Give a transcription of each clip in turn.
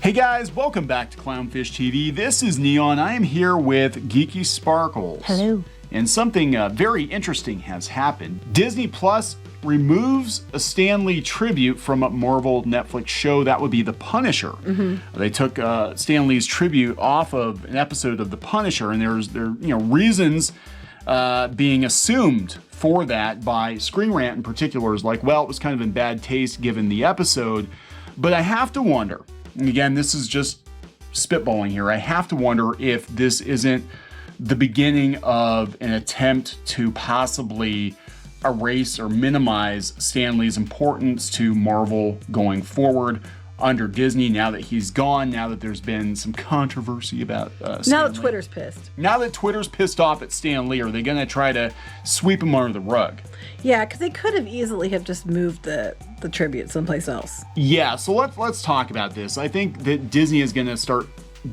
Hey guys, welcome back to Clownfish TV. This is Neon. I am here with Geeky Sparkles. Hello. And something very interesting has happened. Disney Plus removes a Stan Lee tribute from a Marvel Netflix show. That would be The Punisher. They took Stan Lee's tribute off of an episode of The Punisher, and there reasons being assumed for that by Screen Rant in particular is like, well, it was kind of in bad taste given the episode. But I have to wonder, and again, this is just spitballing here, I have to wonder if this isn't the beginning of an attempt to possibly erase or minimize Stan Lee's importance to Marvel going forward under Disney now that he's gone, now that there's been some controversy about Stan Now that Lee. Twitter's pissed. Now that Twitter's pissed off at Stan Lee, are they going to try to sweep him under the rug? Yeah, because they could have easily have just moved the tribute someplace else. Yeah, so let's talk about this. I think that Disney is going to start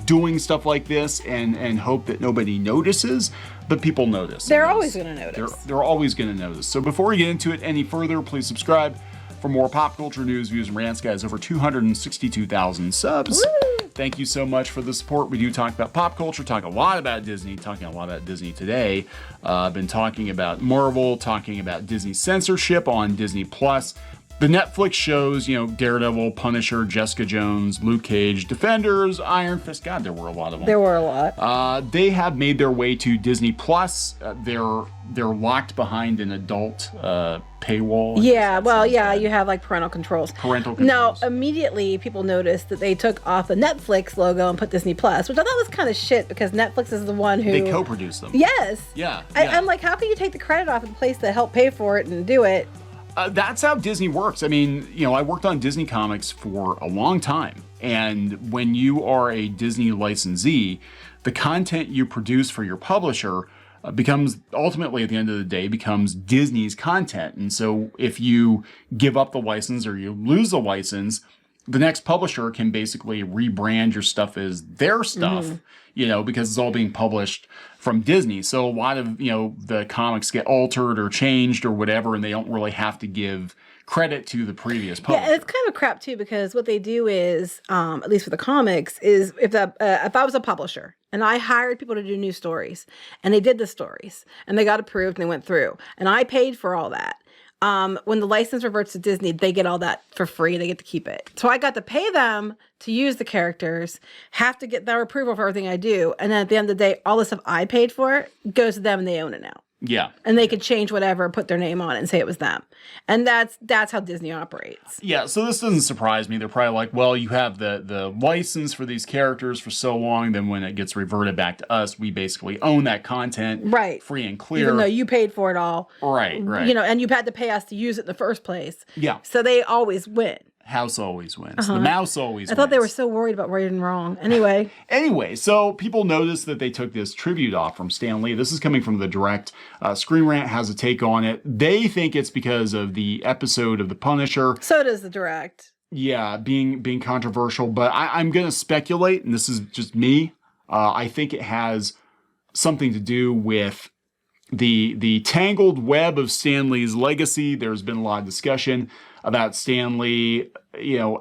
doing stuff like this and hope that nobody notices, but people notice. They're always going to notice. They're always going to notice. So before we get into it any further, please subscribe for more pop culture news, views, and rants. Guys, over 262,000 subs. Woo! Thank you so much for the support. We do talk about pop culture, talk a lot about Disney, talking a lot about Disney today. I've been talking about Marvel, talking about Disney censorship on Disney Plus. The Netflix shows, Daredevil, Punisher, Jessica Jones, Luke Cage, Defenders, Iron Fist. God, there were a lot of them. There were a lot. They have made their way to Disney Plus. They're locked behind an adult paywall. Yeah, well, yeah, you have like parental controls. Now, Controls. immediately people noticed that they took off the Netflix logo and put Disney Plus, which I thought was kind of shit because Netflix is the one who... They co-produce them. Yes. Yeah. I'm like, how can you take the credit off of the place that helped pay for it and do it? That's how Disney works. I mean, I worked on Disney Comics for a long time. And when you are a Disney licensee, the content you produce for your publisher becomes, ultimately at the end of the day, becomes Disney's content. And so if you give up the license or you lose the license, the next publisher can basically rebrand your stuff as their stuff, because it's all being published from Disney. So a lot of, the comics get altered or changed or whatever, and they don't really have to give credit to the previous publisher. Yeah, and it's kind of crap too, because what they do is, at least for the comics, is if I was a publisher and I hired people to do new stories and they did the stories and they got approved and they went through and I paid for all that. When the license reverts to Disney, they get all that for free. They get to keep it. So I got to pay them to use the characters, have to get their approval for everything I do. And then at the end of the day, all the stuff I paid for goes to them and they own it now. Yeah. And they could change whatever, put their name on it and say it was them. And that's how Disney operates. Yeah, so this doesn't surprise me. They're probably like, well, you have the license for these characters for so long, then when it gets reverted back to us, we basically own that content. Right. Free and clear. Even though you paid for it all. Right. And you had to pay us to use it in the first place. Yeah. So they always win. House always wins. The mouse always wins. I thought they were so worried about right and wrong. Anyway, so people noticed that they took this tribute off from Stan Lee. This is coming from the direct. Screen Rant has a take on it. They think it's because of the episode of The Punisher. So does the direct. Yeah, being controversial. But I'm going to speculate, and this is just me. I think it has something to do with the tangled web of Stan Lee's legacy. There's been a lot of discussion about Stan Lee,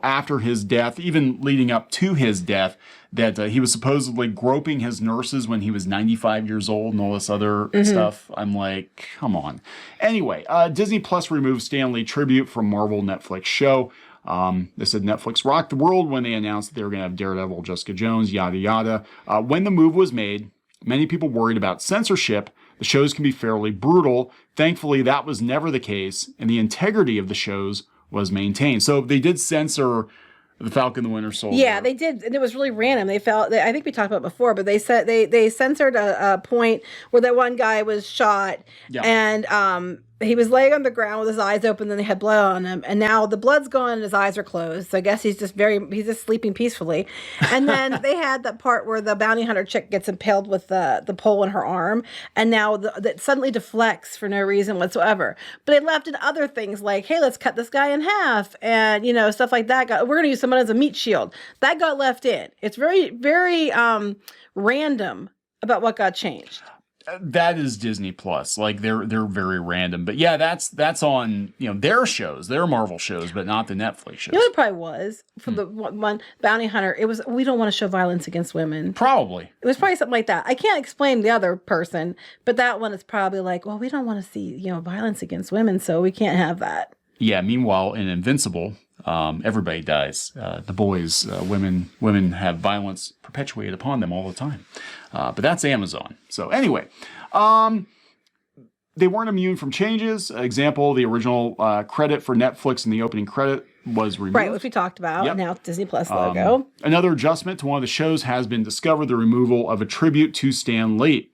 after his death, even leading up to his death, that he was supposedly groping his nurses when he was 95 years old and all this other stuff. I'm like, come on. Anyway, Disney Plus removed Stan Lee tribute from Marvel Netflix show. They said Netflix rocked the world when they announced that they were going to have Daredevil, Jessica Jones, yada, yada. When the move was made, many people worried about censorship. The shows can be fairly brutal. Thankfully, that was never the case, and the integrity of the shows was maintained. So they did censor The Falcon the Winter Soldier. Yeah, they did. And it was really random. I think we talked about it before, but they said they censored a point where that one guy was shot and he was laying on the ground with his eyes open, then they had blood on him, and now the blood's gone and his eyes are closed. So I guess he's just sleeping peacefully. And then they had that part where the bounty hunter chick gets impaled with the pole in her arm, and now that suddenly deflects for no reason whatsoever. But they left in other things like, hey, let's cut this guy in half, and stuff like that. We're going to use someone as a meat shield. That got left in. It's very, very random about what got changed. That is Disney Plus. Like they're very random. But yeah, that's on, their shows, their Marvel shows, but not the Netflix shows. You know what it probably was for the one Bounty Hunter? It was, we don't want to show violence against women. Probably. It was probably something like that. I can't explain the other person, but that one is probably like, well, we don't want to see, violence against women, so we can't have that. Yeah, meanwhile, in Invincible, everybody dies. The boys, women have violence perpetuated upon them all the time. But that's Amazon. So anyway, they weren't immune from changes. Example, the original credit for Netflix in the opening credit was removed. Right, which we talked about. Yep. Now it's Disney Plus logo. Another adjustment to one of the shows has been discovered, the removal of a tribute to Stan Lee.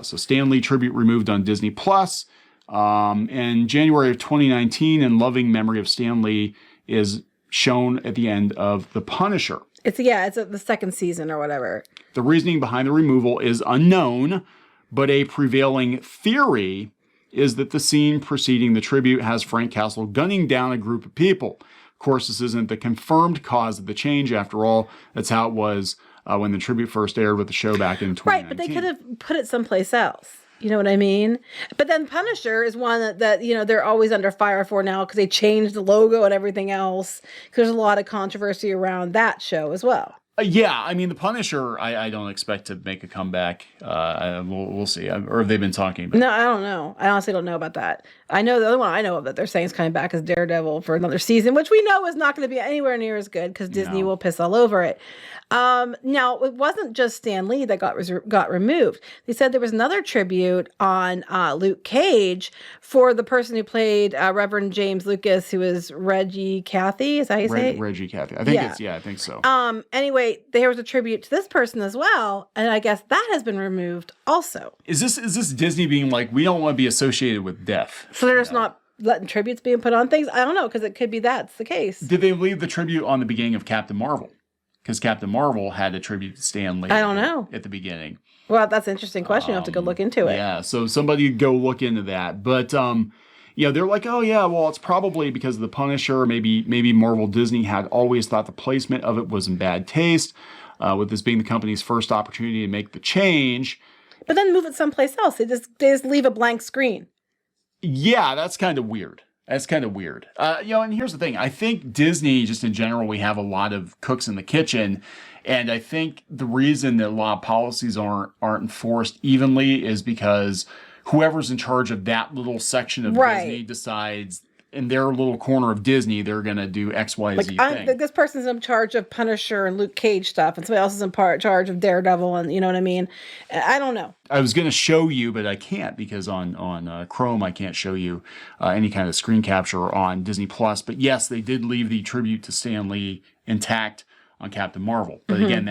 So Stan Lee tribute removed on Disney Plus. In January of 2019, in loving memory of Stan Lee is shown at the end of The Punisher. It's the second season or whatever. The reasoning behind the removal is unknown, but a prevailing theory is that the scene preceding the tribute has Frank Castle gunning down a group of people. Of course, this isn't the confirmed cause of the change. After all, that's how it was when the tribute first aired with the show back in 2019. Right, but they could have put it someplace else. You know what I mean? But then Punisher is one that they're always under fire for now because they changed the logo and everything else. There's a lot of controversy around that show as well. Yeah, I mean, The Punisher, I don't expect to make a comeback. We'll see. Or have they been talking about? No, I don't know. I honestly don't know about that. I know the other one I know of that they're saying is coming back as Daredevil for another season, which we know is not going to be anywhere near as good because Disney will piss all over it. Now, it wasn't just Stan Lee that got removed. They said there was another tribute on Luke Cage for the person who played Reverend James Lucas, who is Reggie Cathy. Is that how you say it? Reggie Cathy. I think I think so. Anyway, there was a tribute to this person as well, and I guess that has been removed also. Is this Disney being like, we don't want to be associated with death? So they're just not letting tributes being put on things? I don't know, because it could be that's the case. Did they leave the tribute on the beginning of Captain Marvel? Because Captain Marvel had a tribute to Stan Lee. I don't know. At the beginning. Well, that's an interesting question. You'll have to go look into it. Yeah, so somebody go look into that. But, they're like, oh, yeah, well, it's probably because of The Punisher. Maybe Marvel Disney had always thought the placement of it was in bad taste, with this being the company's first opportunity to make the change. But then move it someplace else. They just leave a blank screen. Yeah, that's kind of weird. And here's the thing. I think Disney, just in general, we have a lot of cooks in the kitchen. And I think the reason that a lot of policies aren't enforced evenly is because whoever's in charge of that little section of Disney decides in their little corner of Disney, they're going to do X, Y, Z thing. This person's in charge of Punisher and Luke Cage stuff, and somebody else is in charge of Daredevil, and you know what I mean? I don't know. I was going to show you, but I can't because on Chrome, I can't show you any kind of screen capture on Disney+. But yes, they did leave the tribute to Stan Lee intact on Captain Marvel. But again,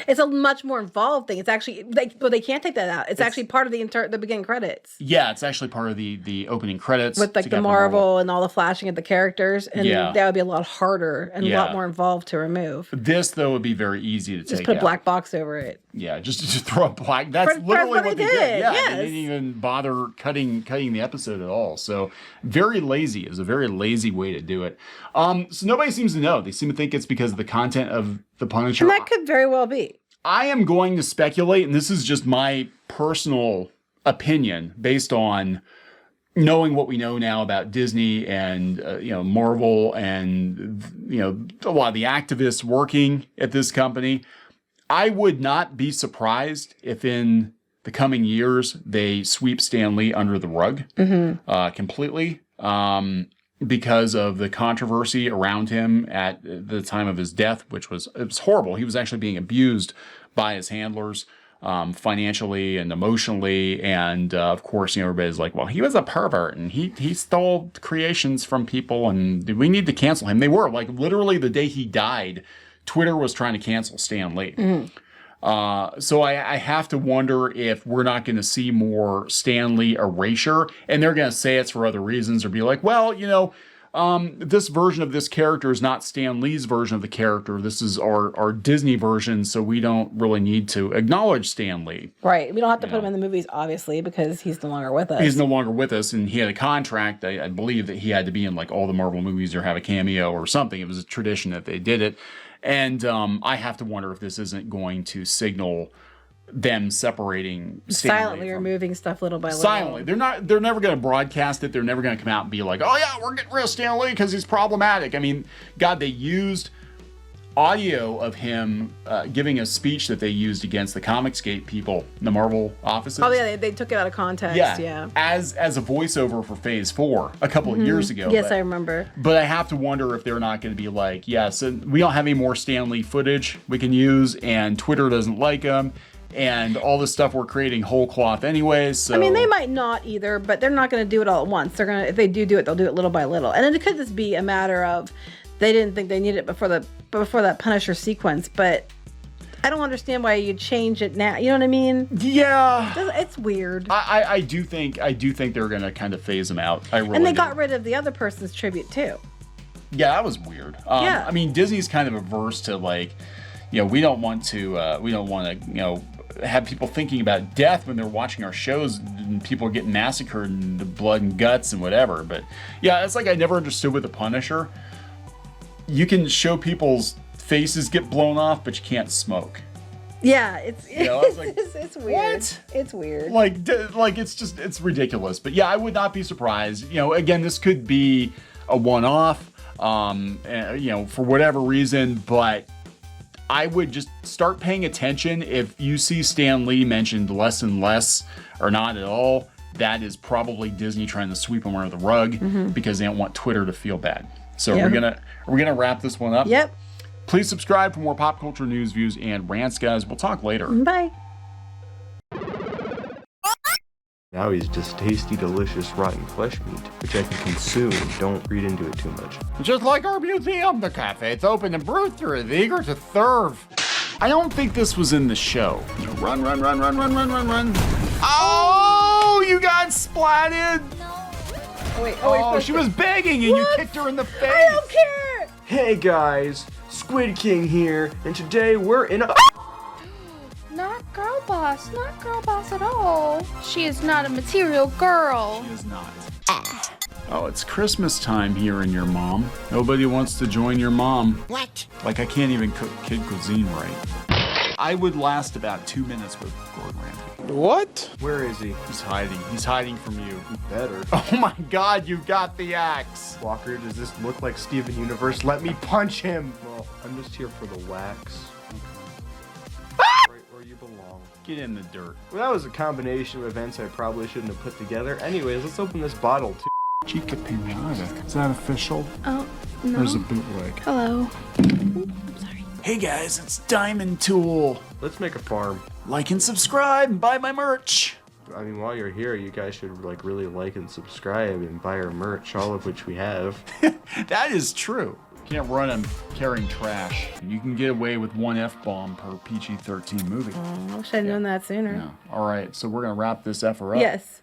it's a much more involved thing. It's actually they can't take that out. It's actually part of the beginning credits. Yeah, it's actually part of the opening credits with like the Marvel and all the flashing of the characters, and that would be a lot harder and a lot more involved to remove. This though would be very easy to take out. Just put a black box over it. Yeah, just throw a black. That's literally what they did. Yeah, they didn't even bother cutting the episode at all. So very lazy. It was a very lazy way to do it. So nobody seems to know. They seem to think it's because of the content of The Punisher. And that could very well be. I am going to speculate, and this is just my personal opinion based on knowing what we know now about Disney and Marvel and a lot of the activists working at this company. I would not be surprised if in the coming years they sweep Stan Lee under the rug completely because of the controversy around him at the time of his death, it was horrible. He was actually being abused by his handlers financially and emotionally. And of course, everybody's like, well, he was a pervert and he stole creations from people and we need to cancel him. They were like literally the day he died, Twitter was trying to cancel Stan Lee. So I have to wonder if we're not going to see more Stan Lee erasure, and they're going to say it's for other reasons or be like, well, this version of this character is not Stan Lee's version of the character. This is our Disney version, so we don't really need to acknowledge Stan Lee. Right. We don't have to put him in the movies, obviously, because he's no longer with us. He's no longer with us, and he had a contract. I believe that he had to be in like all the Marvel movies or have a cameo or something. It was a tradition that they did it. And I have to wonder if this isn't going to signal them separating Stan Lee Silently from- removing stuff little by little. Silently. They're never going to broadcast it. They're never going to come out and be like, oh yeah, we're getting rid of Stan Lee because he's problematic. I mean, God, they used audio of him giving a speech that they used against the Comicsgate people, the Marvel offices. Oh yeah, they took it out of context. Yeah. As a voiceover for Phase 4 a couple of years ago. Yes, I remember. But I have to wonder if they're not going to be like, yes, we don't have any more Stan Lee footage we can use, and Twitter doesn't like him, and all this stuff we're creating whole cloth anyways. So I mean, they might not either, but they're not going to do it all at once. They're gonna, if they do it, they'll do it little by little, and it could just be a matter of they didn't think they needed it before that Punisher sequence, but I don't understand why you change it now. You know what I mean? Yeah, it's weird. I do think they're gonna kind of phase them out. I really and they do. got rid of the other person's tribute too. Yeah, that was weird. Yeah. I mean, Disney's kind of averse to like, we don't want to have people thinking about death when they're watching our shows and people are getting massacred and the blood and guts and whatever. But yeah, it's like I never understood with the Punisher. You can show people's faces get blown off, but you can't smoke. Yeah, it's like, it's weird. What? It's weird. Like it's ridiculous. But yeah, I would not be surprised. Again, this could be a one-off, for whatever reason, but I would just start paying attention. If you see Stan Lee mentioned less and less or not at all, that is probably Disney trying to sweep him under the rug because they don't want Twitter to feel bad. So we're gonna wrap this one up. Yep. Please subscribe for more pop culture news, views, and rants, guys. We'll talk later. Bye. Now he's just tasty, delicious, rotten flesh meat, which I can consume. Don't read into it too much. Just like our museum, the cafe's open and Brewster is eager to serve. I don't think this was in the show. Run. Oh, you got splatted. Oh, she was begging and you kicked her in the face. I don't care. Hey guys, Squid King here, and today we're in a— Not girl boss at all. She is not a material girl. She is not. Oh, it's Christmas time here in your mom. Nobody wants to join your mom. What? Like I can't even cook kid cuisine right. I would last about 2 minutes with Gordon Ramsay. What? Where is he? He's hiding. He's hiding from you. Better. Oh my God, you got the axe. Walker, does this look like Steven Universe? Let me punch him! Well, I'm just here for the wax. Right where you belong. Get in the dirt. Well, that was a combination of events I probably shouldn't have put together. Anyways, let's open this bottle too. Chica Pinata. Is that official? Oh, no. There's a bootleg. Hello. I'm sorry. Hey guys, it's Diamond Tool. Let's make a farm. Like and subscribe and buy my merch. I mean, while you're here, you guys should really like and subscribe and buy our merch, all of which we have. That is true. You can't run them carrying trash. You can get away with one F-bomb per PG-13 movie. I wish I'd known that sooner. Yeah. All right, so we're going to wrap this effer up. Yes.